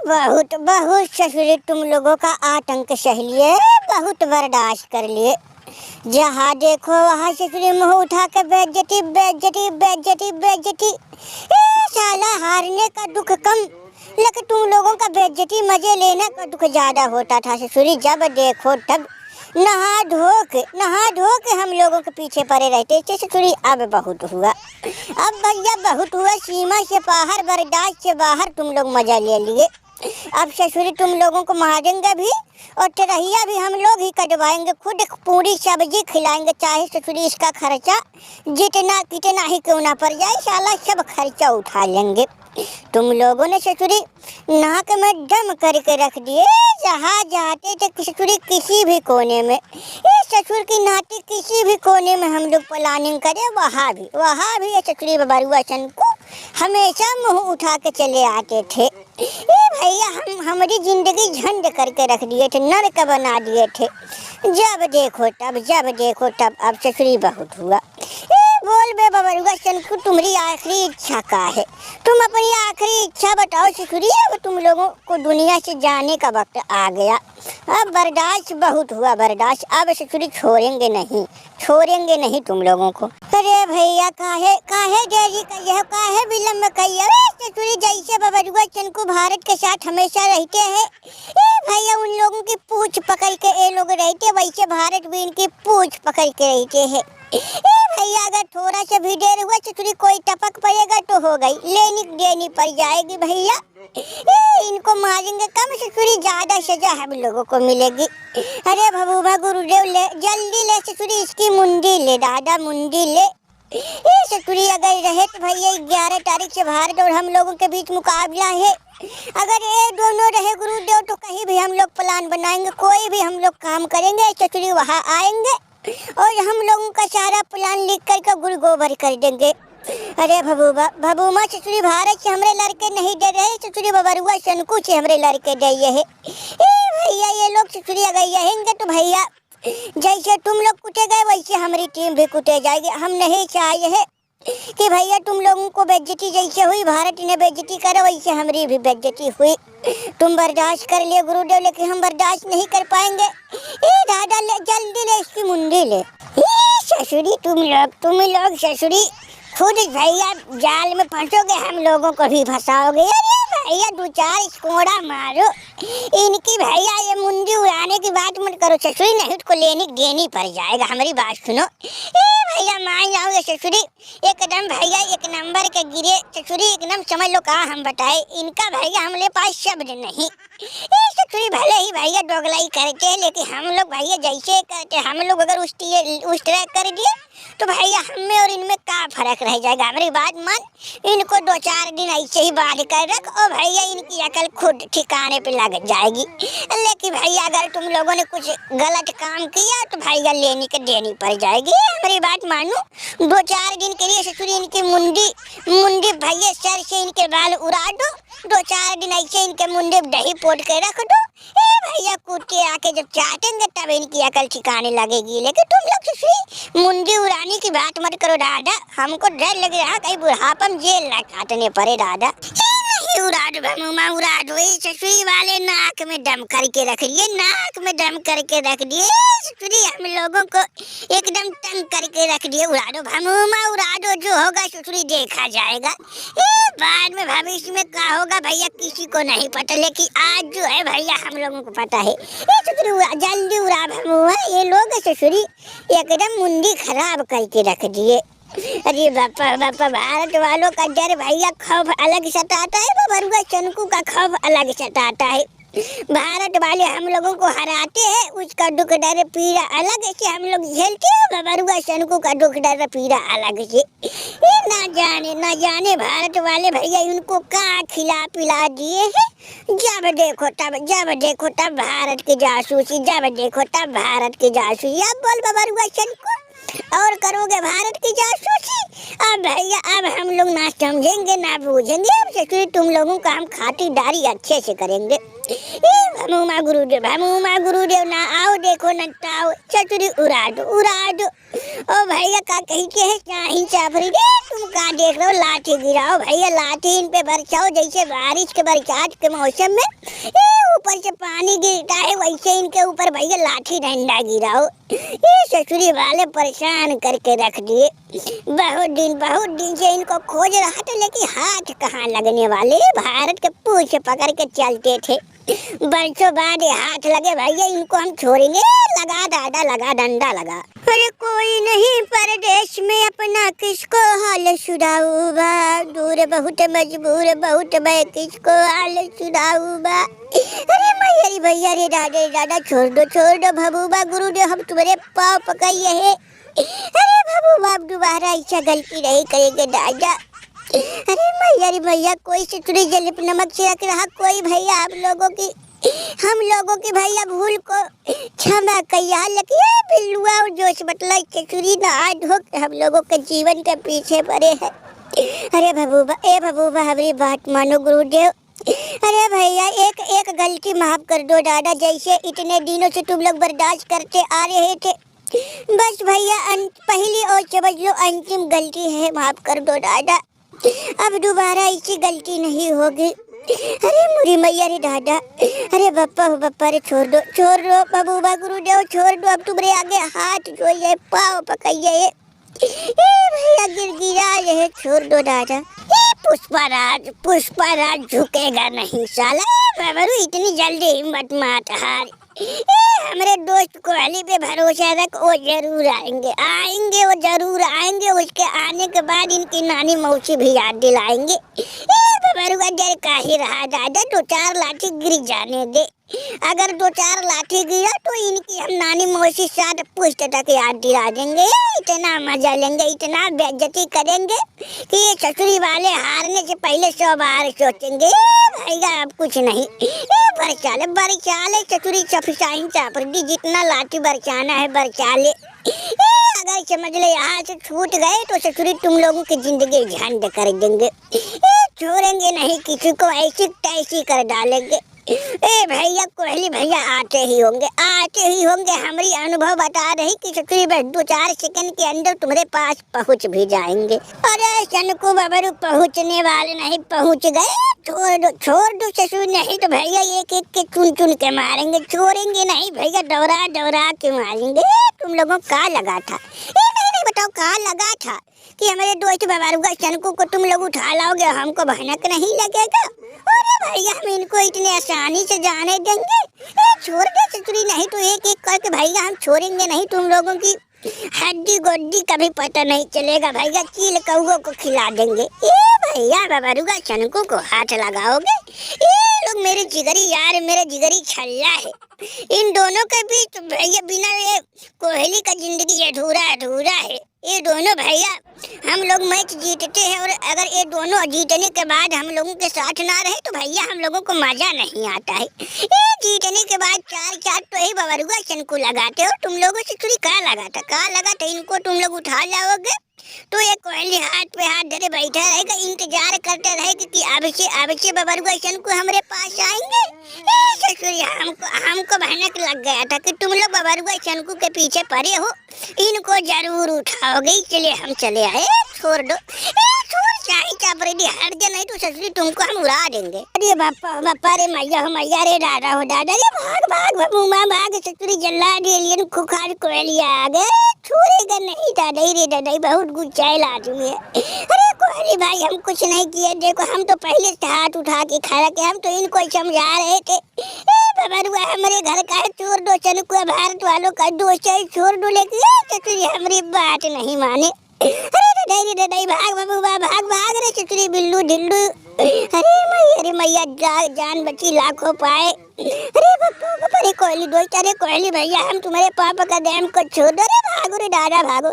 बहुत बहुत ससुरी तुम लोगों का आतंक सह लिए, बहुत बर्दाश्त कर लिए। जहाँ देखो वहाँ ससुरी मुँह उठा के बेइज्जती बेइज्जती बेइज्जती बेइज्जती। साला हारने का दुख कम, लेकिन तुम लोगों का बेइज्जती मजे लेने का दुख ज्यादा होता था ससुरी। जब देखो तब नहा धो के हम लोगों के पीछे पड़े रहते थे ससुरी। अब बहुत हुआ, अब भैया बहुत हुआ, सीमा से बाहर, बर्दाश्त से बाहर तुम लोग मजा ले लिए। अब ससुरी तुम लोगों को मारेंगे भी और टरहिया भी हम लोग ही कटवाएंगे, खुद पूरी सब्जी खिलाएंगे, चाहे ससुरी इसका खर्चा जितना कितना ही क्यों ना पड़ जाए, साला सब खर्चा उठा लेंगे। तुम लोगों ने ससुरी नाक में दम करके रख दिए। जहाँ जाते थे ससुरी किसी भी कोने में, ये ससुर की नाती किसी भी कोने में हम लोग प्लानिंग करें, वहाँ भी ये ससुरी बबरुआ सन को हमेशा मुँह उठा के चले आते थे। ये भैया हमारी जिंदगी झंड करके रख दिए थे, नरक बना दिए थे। जब देखो तब अब ससुरी बहुत हुआ। बोल बे बबरुआ चनकू, तुम्हारी आखिरी इच्छा क्या है? तुम अपनी आखिरी इच्छा बताओ ससुरी। अब तुम लोगों को दुनिया से जाने का वक्त आ गया। अब बर्दाश्त बहुत हुआ, बर्दाश्त अब ससुरी छोड़ेंगे नहीं तुम लोगों को। अरे भैया काहे देरी कहिए, काहे विलम्ब कहिए ससुरी। जैसे बबरुआ चनकू भारत के साथ हमेशा रहते हैं, भैया उन लोगों की पूछ पकड़ के ये लोग रहते, वैसे भारत भी इनकी पूछ पकड़ के रहते हैं। भैया अगर थोड़ा सा भी देर हुआ ससुरी कोई टपक पड़ेगा तो हो गई, लेनी देनी पड़ जाएगी भैया। इनको मारेंगे कम ससुरी, ज्यादा सजा हम लोगों को मिलेगी। अरे भगवान गुरुदेव ले जल्दी ले ससुरी, इसकी मुंडी ले दादा, मुंडी ले। ससुरी अगर रहे तो भैया 11 तारीख से भारत और हम लोगों के बीच मुकाबला है। अगर ये दोनों रहे गुरुदेव तो कहीं भी हम लोग प्लान बनाएंगे, कोई भी हम लोग काम करेंगे, ससुरी वहाँ आएंगे और हम लोगों का सारा प्लान लिख कर गुड़ गोबर कर देंगे। अरे भबूमा ससुरी भारत से हमरे लड़के नहीं डर रहे, ससुरी बबरुआ सनकू से हमरे लड़के डर है। भैया ये लोग ससुरी अगर रहेंगे तो भैया जैसे तुम लोग कुटे गए वैसे हमारी टीम भी कुटे जाएगी। हम नहीं चाहे है कि भैया तुम लोगों को बेइज्जती जैसे हुई भारत ने बेइज्जती करा, वैसे हमारी भी बेइज्जती हुई। तुम बर्दाश्त कर लिए गुरुदेव, लेकिन हम बर्दाश्त नहीं कर पाएंगे। दादा ले जल्दी ले इसकी मुंडी ले। ससुरी तुम लोग ससुरी खुद भैया जाल में फंसोगे, हम लोगों को भी फंसाओगे। अरे भैया 2-4 कोड़ा मारो इनकी। भैया ये मुंडी उड़ाने की बात मत करो ससुरी, नहीं उसको लेनी देनी पड़ जाएगा। हमारी बात सुनो भैया, मान जाओगे ससुरी एकदम भैया एक नंबर के गिरे ससुरी, एकदम समझ लो कहा हम बताए। इनका भैया हमरे पास शब्द नहीं। ससुरी भले ही भैया दोगलाई करते हैं, लेकिन हम लोग भैया जैसे करते, हम लोग अगर उस तरह कर दिए तो भैया हमें और इनमें क्या फर्क रह जाएगा। हमारी बात मान, इनको 2-4 दिन ऐसे ही बांध कर रख और भैया इनकी अकल खुद ठिकाने पे लग जाएगी। लेकिन भैया अगर तुम लोगों ने कुछ गलत काम किया तो भैया लेनी के देनी पड़ जाएगी। हमारी बात मानो, 2-4 दिन के लिए ससुरी इनकी मुंडी भैया सर से इनके बाल उड़ा दो, 2-4 दिन ऐसे इनके मुंडे दही पोट के रख दो। भैया कुत्ते आके जब चाटेंगे तब इनकी अकल ठिकाने लगेगी। लेकिन तुम लोग ससुरी मुंडी उड़ाने की बात मत करो दादा, हमको डर लग रहा कहीं बुढ़ापा में जेल ना काटने पड़े दादा। उड़ा दो भमुमा उड़ा दो, ससुरी वाले नाक में दम करके रख दिए, नाक में दम करके रख दिए ससुरी, हम लोगों को एकदम तंग करके रख दिए। उड़ा दो भमुमा उड़ा दो, जो होगा ससुरी देखा जाएगा। बाद में भविष्य में क्या होगा भैया किसी को नहीं पता, लेकिन आज जो है भैया हम लोगों को पता है। ससुरी जल्दी उड़ा भमुआ, ये लोग ससुरी एकदम मुंडी खराब करके रख दिए। अरे बापा भारत वालों का डर भैया खौफ अलग सताता है, बबरुआ चनकू का खौफ अलग सताता है। भारत वाले हम लोगों को हराते हैं, उसका दुख डर पीड़ा अलग से हम लोग झेलते हैं, बबरुआ चनकू का दुख डर पीड़ा अलग से। ना जाने भारत वाले भैया इनको क्या खिला पिला दिए हैं। जब देखो तब भारत की जासूसी, जब देखो तब भारत की जासूसी। अब बोल बबरुआ चनकू और करोगे भारत की जासूसी। अब भैया अब हम लोग ना समझेंगे ना बूझेंगे, अब ससुरी तुम लोगों का हम खातिरदारी अच्छे से करेंगे। भमुमा गुरुदेव ना आओ देखो न ताओ, ससुरी उड़ा दो। ओ भैया का कही के है चाही चाफरी रे, तुम का देख रहे हो, लाठी गिराओ भैया, लाठी इन पे बरसाओ जैसे बारिश के बरसात के मौसम में ऊपर से पानी गिरता है, वैसे इनके ऊपर भैया लाठी डंडा गिराओ। ये ससुरी वाले परेशान करके रख दिए। बहुत दिन से इनको खोज रहा था, लेकिन हाथ कहाँ लगने वाले, भारत के पूछ पकड़ के चलते थे। बरसों बाद हाथ लगे भैया, इनको हम छोड़ेंगे, लगा दादा लगा डंडा लगा। अरे कोई नहीं परदेश में अपना, किसको हाल सुधाऊबा, दूर बहुत मजबूर बहुत मैं, किसको हाल सुधाऊबा। अरे मैया भैया रे दादा छोड़ दो भबूबा गुरुदेव, हम तुम्हारे पाँव पकड़िए है। अरे भबूबा अब दोबारा ऐसा गलती नहीं करेंगे दादा। अरे मैया कोई सितुरी जल नमक छिड़क रहा, कोई भैया हम लोगों की भैया भूल को क्षमा कैया, लगिए बिल्लुआ और जोश बटला सितुरी नहा धो हम लोगों के जीवन के पीछे पड़े हैं। अरे भबूबा हमारी बात मानो गुरुदेव। अरे भैया एक गलती माफ कर दो दादा, जैसे इतने दिनों से तुम लोग बर्दाश्त करते आ रहे थे, बस भैया पहली और समझ लो अंतिम गलती है, माफ कर दो दादा, अब दोबारा ऐसी गलती नहीं होगी। अरे मुरी मैया रे दादा, अरे बप्पा रे छोड़ दो बबूबा गुरुदेव छोड़ दो, अब तुम्हारे आगे हाथ जोइए पाँव पकड़िए, भैया गिरा ये छोड़ दो दादा। पुष्पराज झुकेगा नहीं साला, बाबरू इतनी जल्दी हिम्मत मत हार, हमारे दोस्त कोहली पे भरोसा रख, वो जरूर आएंगे, वो जरूर आएंगे, उसके आने के बाद इनकी नानी मौसी भी याद दिलाएंगे। बबरुआ जर का ही रहा दादा, 2-4 लाठी गिर जाने दे, अगर 2-4 लाठी गिरा तो इनकी हम नानी मौसी साथ पुष्ट तक याद दिला देंगे। इतना मजा लेंगे, इतना बेइज्जती करेंगे कि ये ससुरी वाले हारने से पहले 100 बार सोचेंगे भैया अब कुछ नहीं। बरचाले ससुरी चफसाइन चापड़ी, जितना लाठी बरचाना है बरचाले, अगर समझ ले यहाँ से छूट गए तो ससुरी तुम लोगों की जिंदगी झंड कर देंगे, छोड़ेंगे नहीं किसी को, ऐसी तैसी कर डालेंगे। भैया कोहली भैया आते ही होंगे, हमारी अनुभव बता रही कि ससुरी बस 2-4 सेकंड के अंदर तुम्हारे पास पहुंच भी जाएंगे। अरे सनको बबरू पहुंचने वाले नहीं, पहुंच गए, छोड़ दो ससुर, नहीं तो भैया एक के चुन के मारेंगे, छोड़ेंगे नहीं भैया, दौरा के मारेंगे। तुम लोगों का लगा था, नहीं बताओ का लगा था कि हमारे दोस्त बबरुआ सनको को तुम लोग उठा लाओगे, हमको भनक नहीं लगेगा। अरे भैया हम इनको इतने आसानी से जाने देंगे, छोड़ दे ससुरी, नहीं तो एक करके भैया हम छोड़ेंगे नहीं, तुम लोगों की हड्डी गोड्डी कभी पता नहीं चलेगा भैया, चील कौओं को खिला देंगे। भैया बबरुआ सनको को हाथ लगाओगे, ये लोग मेरे जिगरी यार, मेरे जिगरी छल्ला है, इन दोनों के बीच भैया बिना ये कोहली का जिंदगी अधूरा है। ये दोनों भैया हम लोग मैच जीतते हैं, और अगर ये दोनों जीतने के बाद हम लोगों के साथ ना रहे तो भैया हम लोगों को मजा नहीं आता है। ये जीतने के बाद 4 तो ही बबरुआ सनको लगाते हो, तुम लोगों से थोड़ी का लगा था, इनको तुम लोग उठा लाओगे तो ये कोहली हाथ पे हाथ धरे बैठा रहेगा, इंतजार करते रहेगा कि अब से बबरुआ सनको हमारे पास आएंगे। हमको भनक लग गया था कि तुम लोग बबरुआ सनको के पीछे पड़े हो, इनको जरूर उठाओगे, चलिए हम चले आए, छोड़ दो, चाहे चापरेडी हट जा, नहीं तो ससुरी तुमको हम उड़ा देंगे। अरे बापा रे मैया रे दादा रे, भाग भमुमा भाग, ससुरी जल्ला एलियन खुखार कोहलिया आ गए, छोड़ेगा नहीं दादा, बहुत गुस्सैल आदमी है। अरे कोहली भाई हम कुछ नहीं किए, देखो हम तो पहले से हाथ उठा के खड़ा के, हम तो इनको समझा रहे थे, बबरुआ हमारे घर का है, छोड़ दो सनको, भारत वालों का दोस्त है, छोड़ दो, लेकिन ससुरी हमारी बात नहीं माने। अरे दादाई भाग बबुआ भाग रे ससुरी बिल्लू ढिल्लू, अरे मैया जान बची लाखों पाए। अरे बापा रे कोहली दोस्त, अरे कोहली भैया हम तुम्हारे पापा का डैम को छोड़ दो रे, भागो रे दादा भागो।